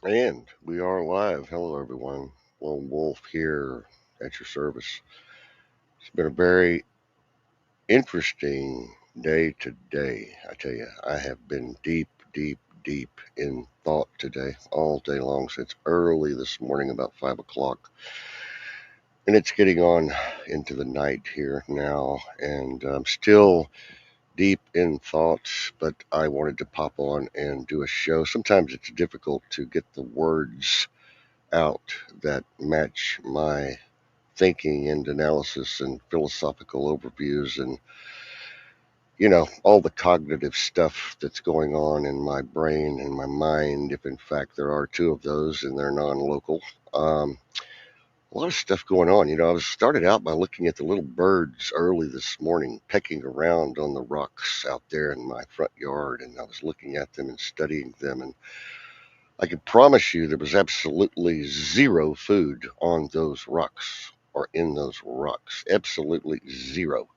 And we are live. Hello, everyone. Lone Wolf here at your service. It's been a very interesting day today. I tell you, I have been deep in thought today, all day long since early this morning, about 5 o'clock. And it's getting on into the night here now, and I'm still deep in thoughts, but I wanted to pop on and do a show. Sometimes it's difficult to get the words out that match my thinking and analysis and philosophical overviews and all the cognitive stuff that's going on in my brain and my mind, if in fact there are two of those and they're non-local. A lot of stuff going on. I was started out by looking at the little birds early this morning pecking around on the rocks out there in my front yard, and I was looking at them and studying them, and I can promise you there was absolutely zero food on those rocks or in those rocks. Absolutely zero.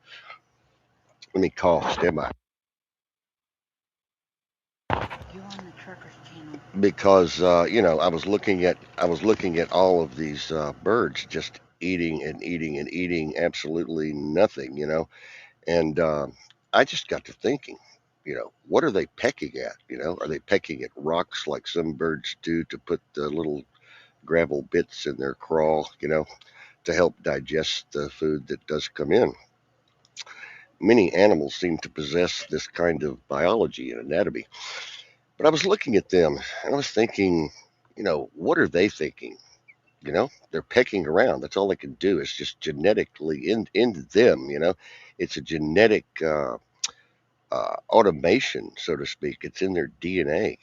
Let me cough. Stand by. You're on the Truckers channel. Because I was looking at all of these birds just eating and eating and eating absolutely nothing. And I just got to thinking. What are they pecking at? Are they pecking at rocks like some birds do to put the little gravel bits in their craw? To help digest the food that does come in. Many animals seem to possess this kind of biology and anatomy. But I was looking at them and I was thinking, what are they thinking? They're pecking around. That's all they can do. It's just genetically in them. It's a genetic automation, so to speak. It's in their DNA.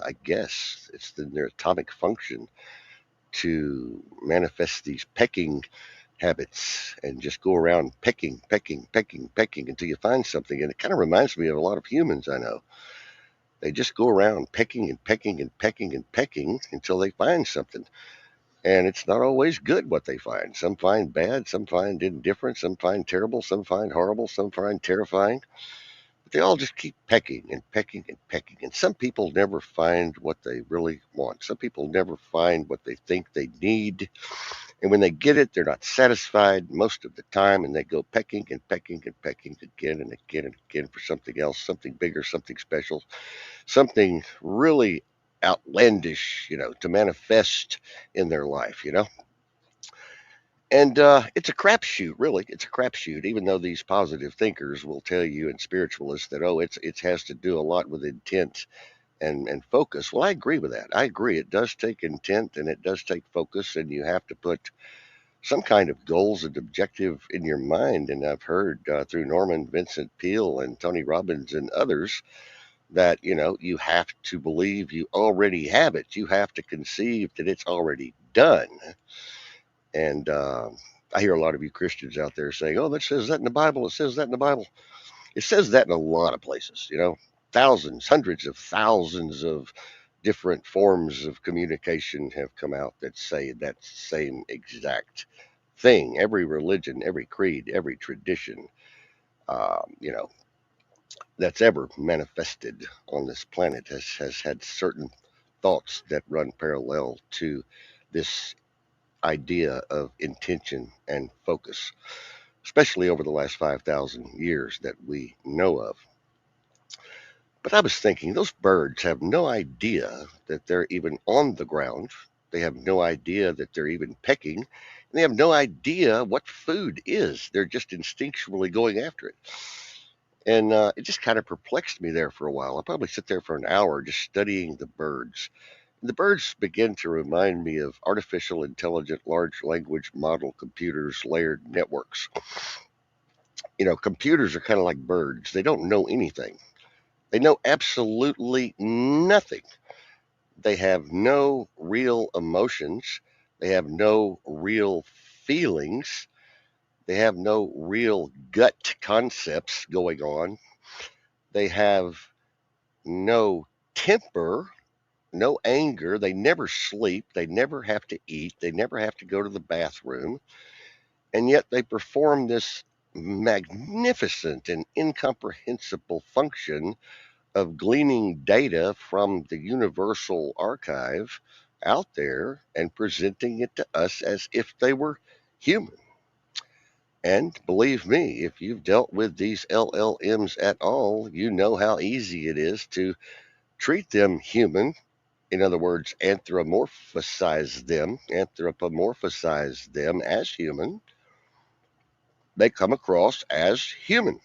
I guess it's in their atomic function to manifest these pecking habits and just go around pecking until you find something. And it kind of reminds me of a lot of humans I know. They just go around pecking and pecking and pecking and pecking until they find something. And it's not always good what they find. Some find bad, some find indifferent, some find terrible, some find horrible, some find terrifying. But they all just keep pecking and pecking and pecking. And some people never find what they really want. Some people never find what they think they need. And when they get it, they're not satisfied most of the time, and they go pecking and pecking and pecking again and again and again for something else, something bigger, something special, something really outlandish, to manifest in their life. And it's a crapshoot, really. It's a crapshoot, even though these positive thinkers will tell you and spiritualists that, oh, it has to do a lot with intent and focus. Well, I agree with that. I agree. It does take intent and it does take focus, and you have to put some kind of goals and objective in your mind. And I've heard through Norman Vincent Peale and Tony Robbins and others that you have to believe you already have it. You have to conceive that it's already done. And I hear a lot of you Christians out there saying, "Oh, that says that in the Bible. It says that in the Bible." It says that in a lot of places. Thousands, hundreds of thousands of different forms of communication have come out that say that same exact thing. Every religion, every creed, every tradition, um, you know, that's ever manifested on this planet has had certain thoughts that run parallel to this idea of intention and focus, especially over the last 5,000 years that we know of. But I was thinking, those birds have no idea that they're even on the ground. They have no idea that they're even pecking. And they have no idea what food is. They're just instinctually going after it. And it just kind of perplexed me there for a while. I probably sit there for an hour just studying the birds. And the birds begin to remind me of artificial intelligent large language model computers, layered networks. Computers are kind of like birds. They don't know anything. They know absolutely nothing. They have no real emotions. They have no real feelings. They have no real gut concepts going on. They have no temper, no anger. They never sleep. They never have to eat. They never have to go to the bathroom. And yet they perform this magnificent and incomprehensible function of gleaning data from the universal archive out there and presenting it to us as if they were human. And believe me, if you've dealt with these LLMs at all, you know how easy it is to treat them human. In other words, anthropomorphize them as human. They come across as human.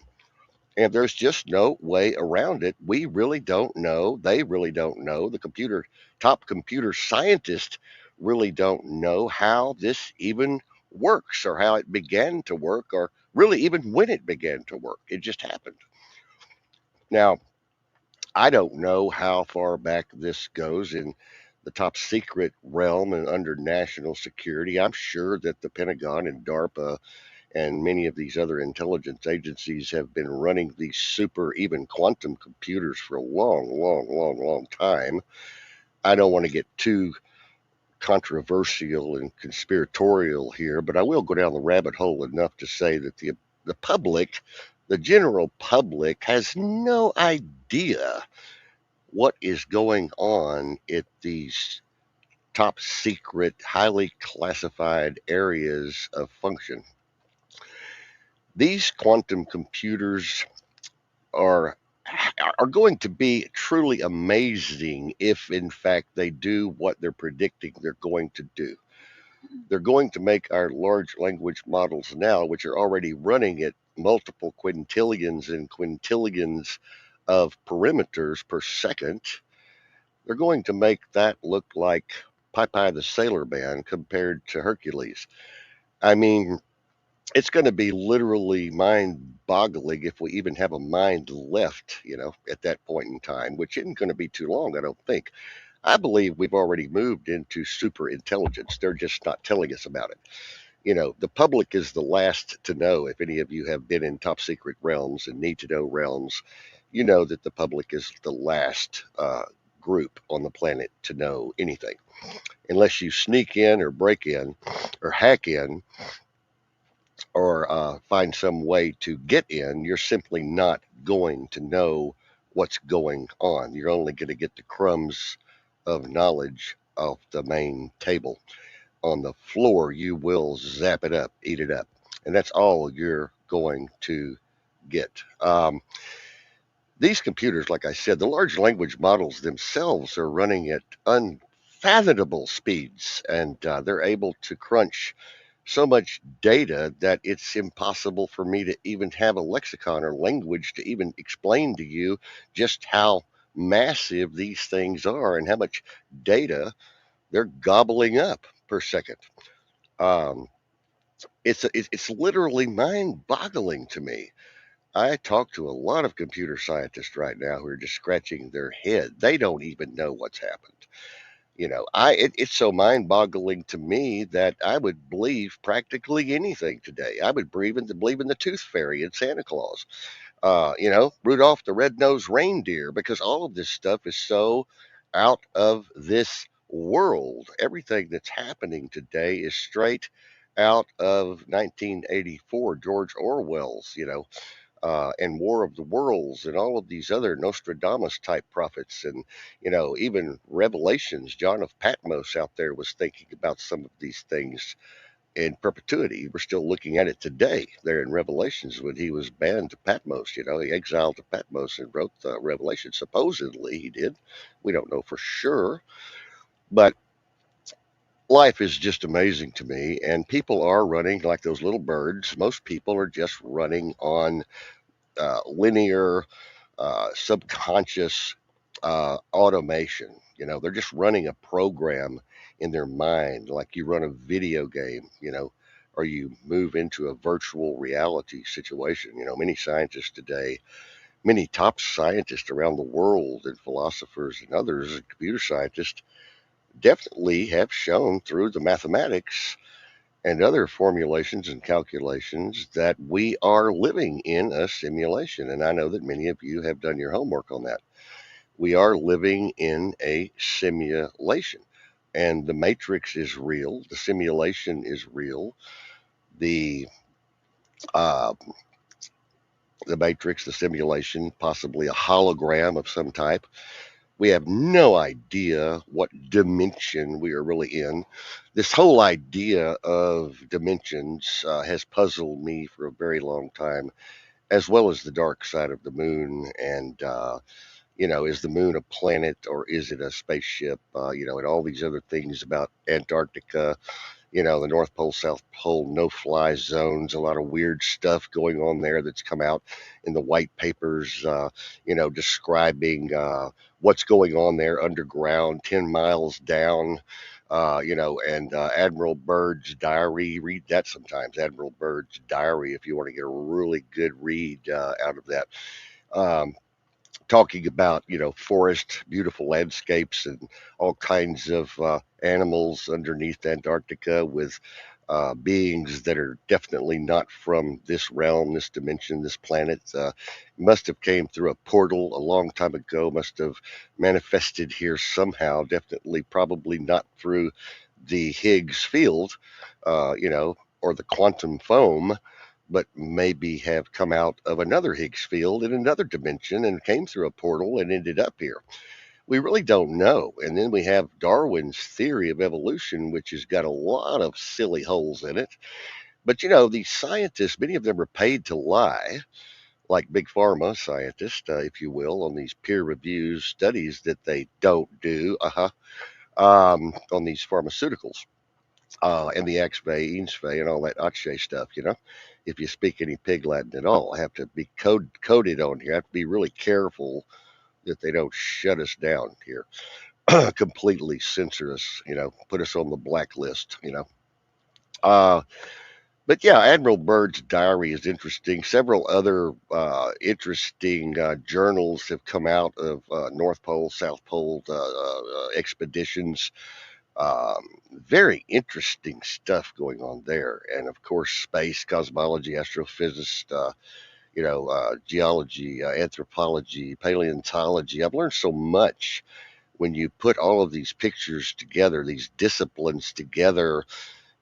And there's just no way around it. We really don't know. They really don't know. Top computer scientists really don't know how this even works or how it began to work or really even when it began to work. It just happened. Now, I don't know how far back this goes in the top secret realm and under national security. I'm sure that the Pentagon and DARPA and many of these other intelligence agencies have been running these super, even quantum computers for a long, long, long, long time. I don't want to get too controversial and conspiratorial here, but I will go down the rabbit hole enough to say that the public, the general public, has no idea what is going on at these top secret, highly classified areas of function. These quantum computers are are going to be truly amazing if in fact they do what they're predicting they're going to do. They're going to make our large language models now, which are already running at multiple quintillions and quintillions of parameters per second. They're going to make that look like Popeye the Sailor Man compared to Hercules. I mean, it's going to be literally mind boggling if we even have a mind left, at that point in time, which isn't going to be too long, I don't think. I believe we've already moved into super intelligence. They're just not telling us about it. The public is the last to know. If any of you have been in top secret realms and need to know realms, you know that the public is the last group on the planet to know anything. Unless you sneak in or break in or hack in or find some way to get in, you're simply not going to know what's going on. You're only going to get the crumbs of knowledge off the main table. On the floor, you will zap it up, eat it up. And that's all you're going to get. These computers, like I said, the large language models themselves are running at unfathomable speeds, and they're able to crunch so much data that it's impossible for me to even have a lexicon or language to even explain to you just how massive these things are and how much data they're gobbling up per second. Um, it's literally mind-boggling to me. I talk to a lot of computer scientists right now who are just scratching their head. They don't even know what's happened. It's so mind-boggling to me that I would believe practically anything today. I would believe in the Tooth Fairy and Santa Claus. Rudolph the Red-Nosed Reindeer, because all of this stuff is so out of this world. Everything that's happening today is straight out of 1984, George Orwell's, and War of the Worlds and all of these other Nostradamus type prophets and even Revelations. John of Patmos out there was thinking about some of these things in perpetuity. We're still looking at it today there in Revelations when he was banned to Patmos. He exiled to Patmos and wrote the Revelation. Supposedly he did. We don't know for sure, but life is just amazing to me, and people are running like those little birds. Most people are just running on linear subconscious automation. They're just running a program in their mind, like you run a video game, or you move into a virtual reality situation. Many scientists today, many top scientists around the world, and philosophers and others, and computer scientists, definitely have shown through the mathematics and other formulations and calculations that we are living in a simulation. And I know that many of you have done your homework on that. We are living in a simulation, and the matrix is real. The simulation is real. The uh, the matrix, the simulation, possibly a hologram of some type, We have no idea what dimension we are really in. This whole idea of dimensions has puzzled me for a very long time, as well as the dark side of the moon. And, is the moon a planet or is it a spaceship? And all these other things about Antarctica, the North Pole, South Pole, no fly zones, a lot of weird stuff going on there that's come out in the white papers, describing what's going on there underground, 10 miles down. And Admiral Byrd's diary, read that sometimes. Admiral Byrd's diary, if you want to get a really good read out of that. Um, Talking about forest, beautiful landscapes, and all kinds of animals underneath Antarctica with beings that are definitely not from this realm, this dimension, this planet. Must have came through a portal a long time ago. Must have manifested here somehow. Definitely, probably not through the Higgs field, or the quantum foam, but maybe have come out of another Higgs field in another dimension and came through a portal and ended up here. We really don't know. And then we have Darwin's theory of evolution, which has got a lot of silly holes in it. But these scientists, many of them are paid to lie, like big pharma scientists, if you will, on these peer reviewed studies that they don't do on these pharmaceuticals. And the Axve, Eansve, and all that Akshay stuff, If you speak any pig Latin at all, I have to be coded on here. I have to be really careful that they don't shut us down here, completely censor us, put us on the blacklist. Uh, but yeah, Admiral Byrd's diary is interesting. Several other interesting journals have come out of North Pole, South Pole expeditions. Very interesting stuff going on there. And of course, space, cosmology, astrophysicist, geology, anthropology, paleontology. I've learned so much when you put all of these pictures together, these disciplines together,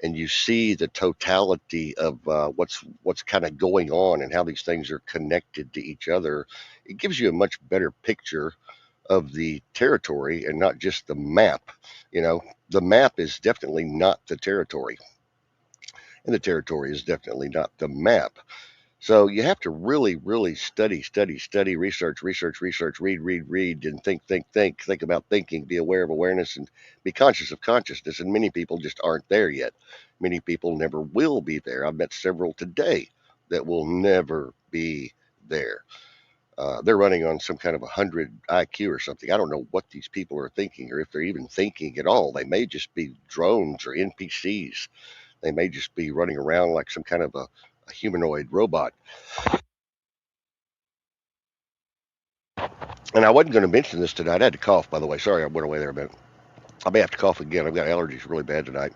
and you see the totality of what's kind of going on and how these things are connected to each other. It gives you a much better picture of the territory and not just the map. You know, the map is definitely not the territory, and the territory is definitely not the map. So you have to really, really study, study, study, research, research, research, read, read, read, and think, think, think, think about thinking, be aware of awareness, and be conscious of consciousness. And many people just aren't there yet. Many people never will be there. I've met several today that will never be there. They're running on some kind of 100 IQ or something. I don't know what these people are thinking or if they're even thinking at all. They may just be drones or NPCs. They may just be running around like some kind of a humanoid robot. And I wasn't going to mention this tonight. I had to cough, by the way. Sorry, I went away there a minute. I may have to cough again. I've got allergies really bad tonight.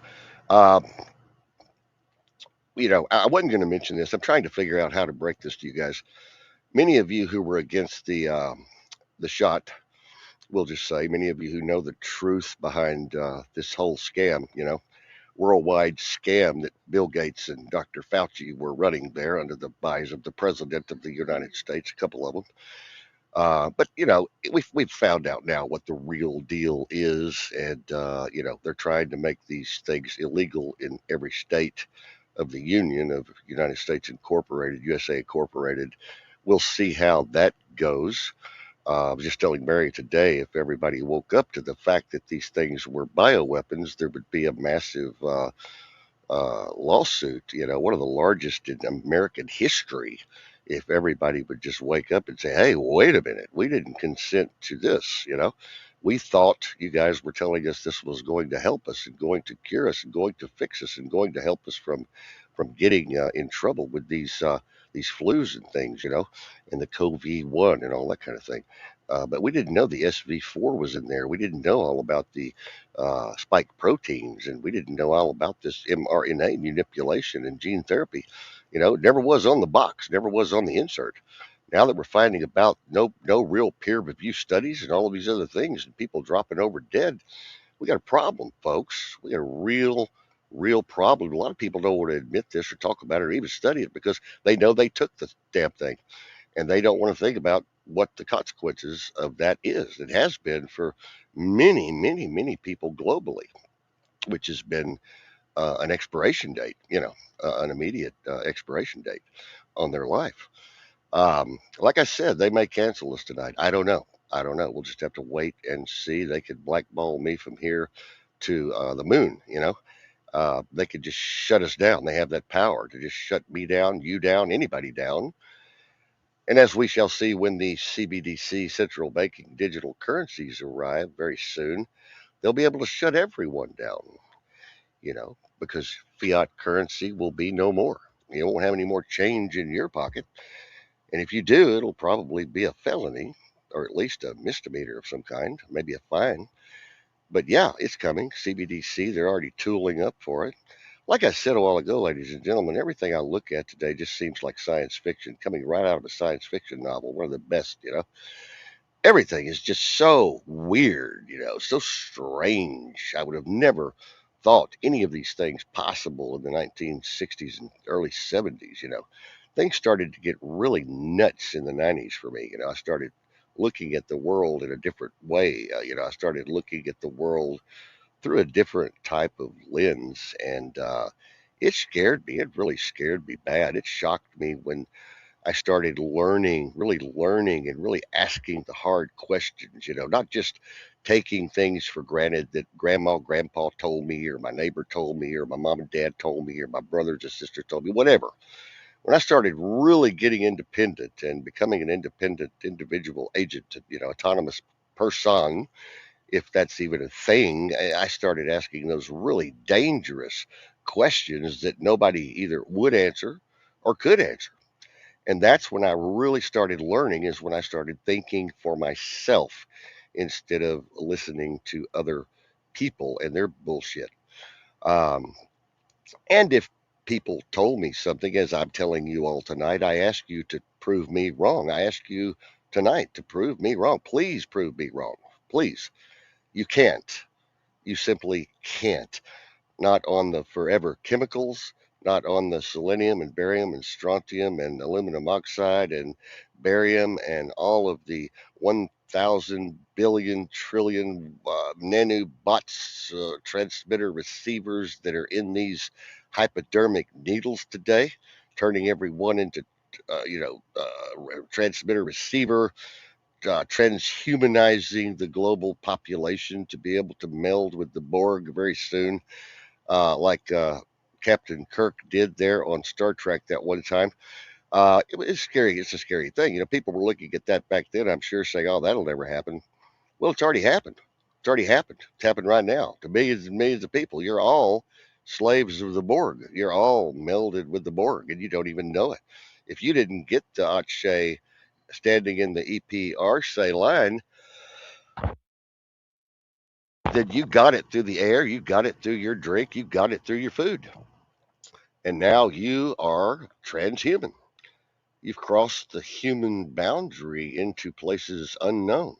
Uh, I wasn't going to mention this. I'm trying to figure out how to break this to you guys. Many of you who were against the shot, we'll just say, many of you who know the truth behind this whole scam, worldwide scam that Bill Gates and Dr. Fauci were running there under the guise of the President of the United States, a couple of them. But we've found out now what the real deal is, and they're trying to make these things illegal in every state of the Union of United States Incorporated, USA Incorporated. We'll see how that goes. I was just telling Mary today, if everybody woke up to the fact that these things were bioweapons, there would be a massive lawsuit, one of the largest in American history, if everybody would just wake up and say, hey, wait a minute, we didn't consent to this. We thought you guys were telling us this was going to help us and going to cure us and going to fix us and going to help us from getting in trouble with these flus and things, and the COVID-1 and all that kind of thing. But we didn't know the SV4 was in there. We didn't know all about the spike proteins, and we didn't know all about this mRNA manipulation and gene therapy. It never was on the box, never was on the insert. Now that we're finding about no real peer review studies and all of these other things, and people dropping over dead, we got a problem, folks. We got a real problem. A lot of people don't want to admit this or talk about it or even study it because they know they took the damn thing. and they don't want to think about what the consequences of that is. It has been for many, many, many people globally, which has been an expiration date, an immediate expiration date on their life. Like I said, they may cancel us tonight. I don't know. I don't know. We'll just have to wait and see. They could blackball me from here to the moon. They could just shut us down. They have that power to just shut me down, you down, anybody down. And as we shall see when the CBDC central banking digital currencies arrive very soon, they'll be able to shut everyone down, because fiat currency will be no more. You won't have any more change in your pocket. And if you do, it'll probably be a felony or at least a misdemeanor of some kind, maybe a fine. But yeah, it's coming. CBDC, they're already tooling up for it. Like I said a while ago, ladies and gentlemen, everything I look at today just seems like science fiction, coming right out of a science fiction novel, one of the best. Everything is just so weird, so strange. I would have never thought any of these things possible in the 1960s and early 70s. Things started to get really nuts in the 90s for me. I started looking at the world in a different way. I started looking at the world through a different type of lens, and it scared me. It really scared me bad. It shocked me when I started learning, and really asking the hard questions, not just taking things for granted that grandma, grandpa told me, or my neighbor told me, or my mom and dad told me, or my brothers and sisters told me, whatever. When I started really getting independent and becoming an independent individual agent, autonomous person, if that's even a thing, I started asking those really dangerous questions that nobody either would answer or could answer. And that's when I really started learning, is when I started thinking for myself instead of listening to other people and their bullshit. Um, and if people told me something, as I'm telling you all tonight, I ask you to prove me wrong. I ask you tonight to prove me wrong. Please prove me wrong. Please. You can't. You simply can't. Not on the forever chemicals, not on the selenium and barium and strontium and aluminum oxide and barium and all of the 1,000 billion trillion nanobots, transmitter receivers that are in these hypodermic needles today, turning every one into, transmitter receiver, transhumanizing the global population to be able to meld with the Borg very soon, like Captain Kirk did there on Star Trek that one time. It's scary. It's a scary thing. People were looking at that back then, I'm sure, saying, oh, that'll never happen. Well, it's already happened. It's already happened. It's happened right now to millions and millions of people. You're all slaves of the Borg. You're all melded with the Borg, and you don't even know it. If you didn't get to Akshay standing in the EPRC line, then you got it through the air, you got it through your drink, you got it through your food. And now you are transhuman. You've crossed the human boundary into places unknown.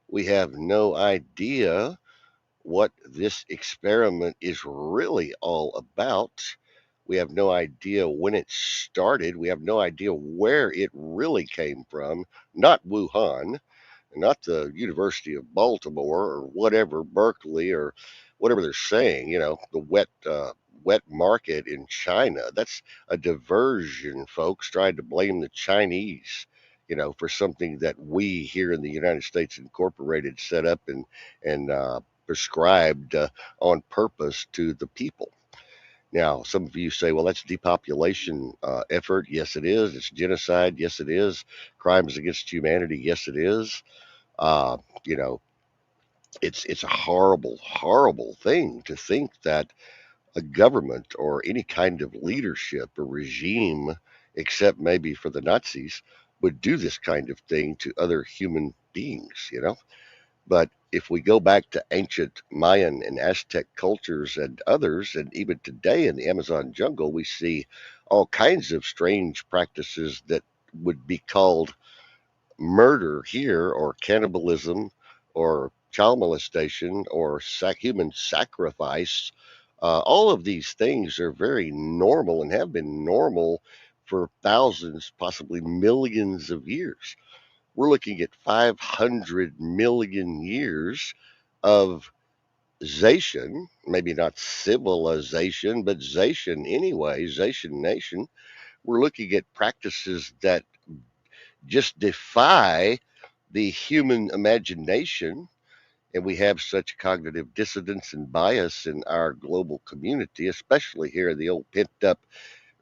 We have no idea what this experiment is really all about. We have no idea when it started. We have no idea where it really came from. Not Wuhan, not the University of Baltimore or whatever, Berkeley or whatever they're saying, the wet market in China. That's a diversion, folks, trying to blame the Chinese, for something that we here in the United States Incorporated set up and prescribed on purpose to the people. Now, some of you say, well, that's depopulation effort. Yes, it is. It's genocide. Yes, it is. Crimes against humanity. Yes, it is. Uh, you know, it's a horrible, horrible thing to think that a government or any kind of leadership or regime, except maybe for the Nazis, would do this kind of thing to other human beings. But if we go back to ancient Mayan and Aztec cultures and others, and even today in the Amazon jungle, we see all kinds of strange practices that would be called murder here, or cannibalism, or child molestation, or human sacrifice. All of these things are very normal and have been normal for thousands, possibly millions of years. We're looking at 500 million years of Zation, maybe not civilization, but Zation anyway, Zation nation. We're looking at practices that just defy the human imagination. And we have such cognitive dissonance and bias in our global community, especially here in the old pent up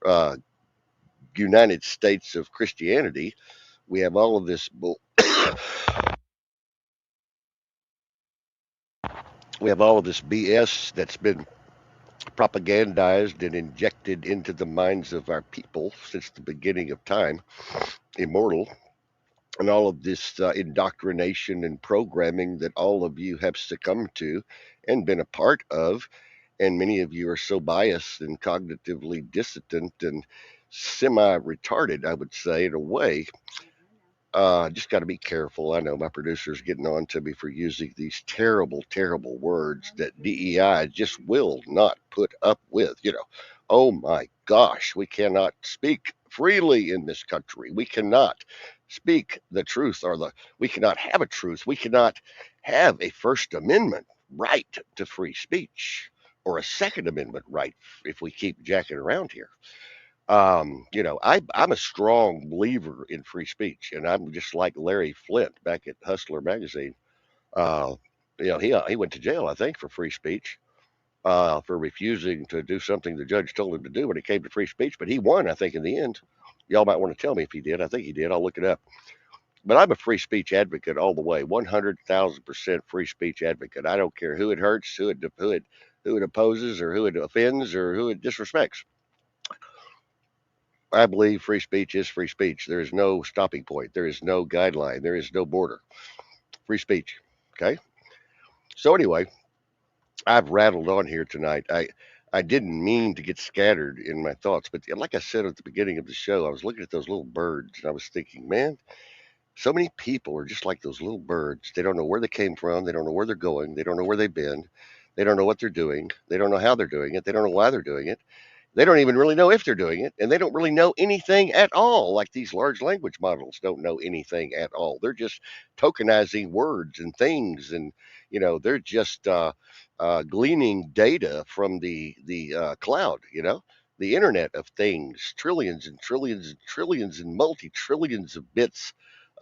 uh, United States of Christianity. We have all of this we have all of this BS that's been propagandized and injected into the minds of our people since the beginning of time, immortal, and all of this indoctrination and programming that all of you have succumbed to and been a part of. And many of you are so biased and cognitively dissident and semi retarded, I would say, in a way. Just got to be careful. I know my producer's getting on to me for using these terrible, terrible words that DEI just will not put up with. Oh my gosh, we cannot speak freely in this country. We cannot speak the truth, we cannot have a truth. We cannot have a First Amendment right to free speech or a Second Amendment right if we keep jacking around here. I'm a strong believer in free speech, and I'm just like Larry Flint back at Hustler magazine. Uh, he went to jail, I think, for free speech, for refusing to do something the judge told him to do when it came to free speech. But he won, I think, in the end. Y'all might want to tell me if he did. I think he did. I'll look it up. But I'm a free speech advocate all the way, 100,000% free speech advocate. I don't care who it hurts, who it opposes, or who it offends, or who it disrespects. I believe free speech is free speech. There is no stopping point. There is no guideline. There is no border. Free speech. Okay. So anyway, I've rattled on here tonight. I didn't mean to get scattered in my thoughts, but like I said at the beginning of the show, I was looking at those little birds and I was thinking, man, so many people are just like those little birds. They don't know where they came from. They don't know where they're going. They don't know where they've been. They don't know what they're doing. They don't know how they're doing it. They don't know why they're doing it. They don't even really know if they're doing it, and they don't really know anything at all. Like these large language models don't know anything at all. They're just tokenizing words and things, and they're just gleaning data from the cloud. The Internet of Things, trillions and trillions and trillions and multi trillions of bits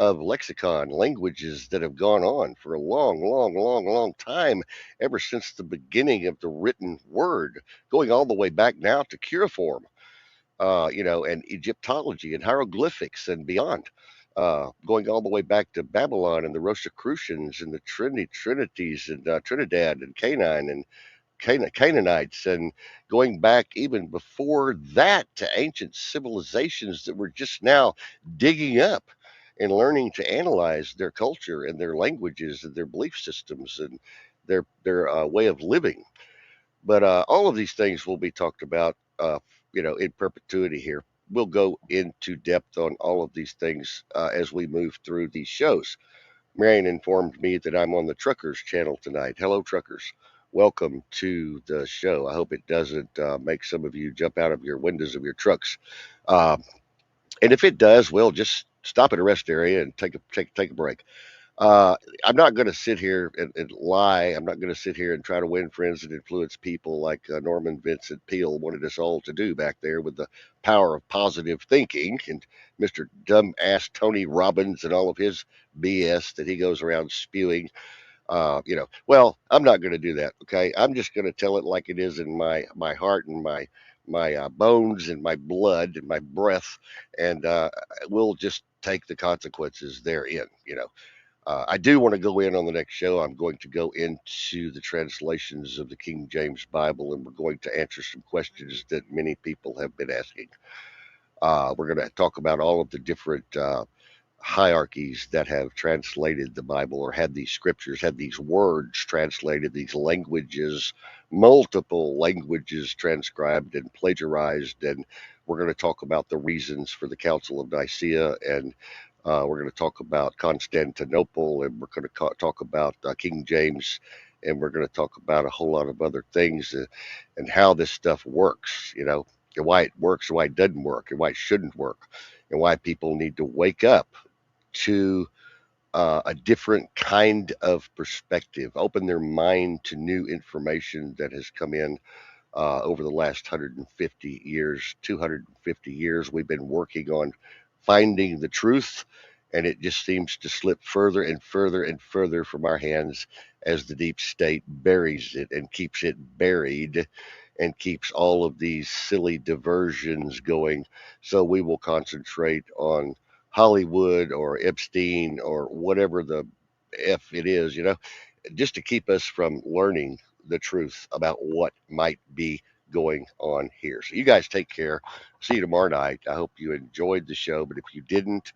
of lexicon languages that have gone on for a long, long, long, long time, ever since the beginning of the written word, going all the way back now to cuneiform, and Egyptology and hieroglyphics and beyond, going all the way back to Babylon and the Rosicrucians and the Trinities and Trinidad and Canaan and Canaanites, and going back even before that to ancient civilizations that we're just now digging up and learning to analyze their culture and their languages and their belief systems and their way of living. But all of these things will be talked about, in perpetuity here. We'll go into depth on all of these things as we move through these shows. Marion informed me that I'm on the Truckers channel tonight. Hello, Truckers. Welcome to the show. I hope it doesn't make some of you jump out of your windows of your trucks. Uh, and if it does, well, just stop at a rest area and take a break. Uh, I'm not going to sit here and lie. I'm not going to sit here and try to win friends and influence people like Norman Vincent Peale wanted us all to do back there with the power of positive thinking, and Mr. Dumbass Tony Robbins and all of his BS that he goes around spewing. Well, I'm not going to do that. Okay, I'm just going to tell it like it is in my heart and my bones and my blood and my breath, and we'll just take the consequences therein. I do want to go in on the next show. I'm going to go into the translations of the King James Bible, and we're going to answer some questions that many people have been asking. We're going to talk about all of the different hierarchies that have translated the Bible or had these scriptures, had these words translated, these languages, multiple languages transcribed and plagiarized. And we're going to talk about the reasons for the Council of Nicaea, and we're going to talk about Constantinople, and we're going to talk about King James, and we're going to talk about a whole lot of other things and how this stuff works. and why it works and why it doesn't work and why it shouldn't work and why people need to wake up to a different kind of perspective, open their mind to new information that has come in over the last 150 years, 250 years. We've been working on finding the truth, and it just seems to slip further and further and further from our hands as the deep state buries it and keeps it buried and keeps all of these silly diversions going. So we will concentrate on Hollywood or Epstein or whatever the F it is, just to keep us from learning the truth about what might be going on here. So you guys take care. See you tomorrow night. I hope you enjoyed the show, but if you didn't,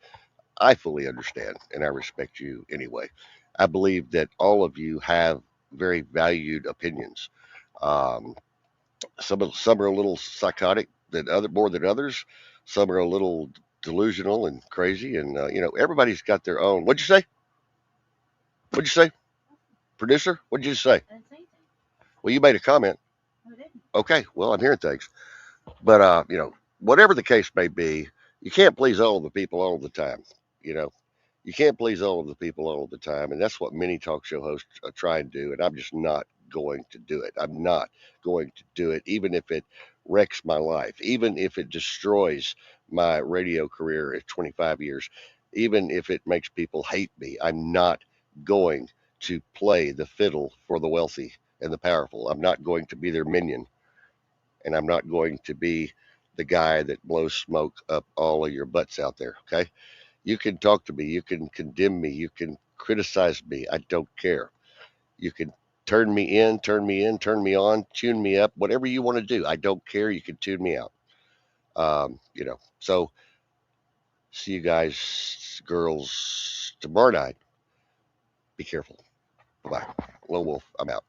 I fully understand and I respect you anyway. I believe that all of you have very valued opinions. Um, some are a little psychotic than other more than others. Some are a little delusional and crazy, and everybody's got their own. What'd you say? What'd you say, producer? What'd you say? Well, you made a comment. Okay, well, I'm hearing things. But whatever the case may be, you can't please all of the people all the time. You know, you can't please all of the people all of the time, and that's what many talk show hosts try and do. And I'm just not going to do it. I'm not going to do it, even if it wrecks my life, even if it destroys my radio career at 25 years, even if it makes people hate me. I'm not going to play the fiddle for the wealthy and the powerful. I'm not going to be their minion, and I'm not going to be the guy that blows smoke up all of your butts out there. Okay. You can talk to me. You can condemn me. You can criticize me. I don't care. You can turn me in, turn me on, tune me up, whatever you want to do. I don't care. You can tune me out. So see you guys, girls, tomorrow night. Be careful. Bye bye. Lone Wolf, I'm out.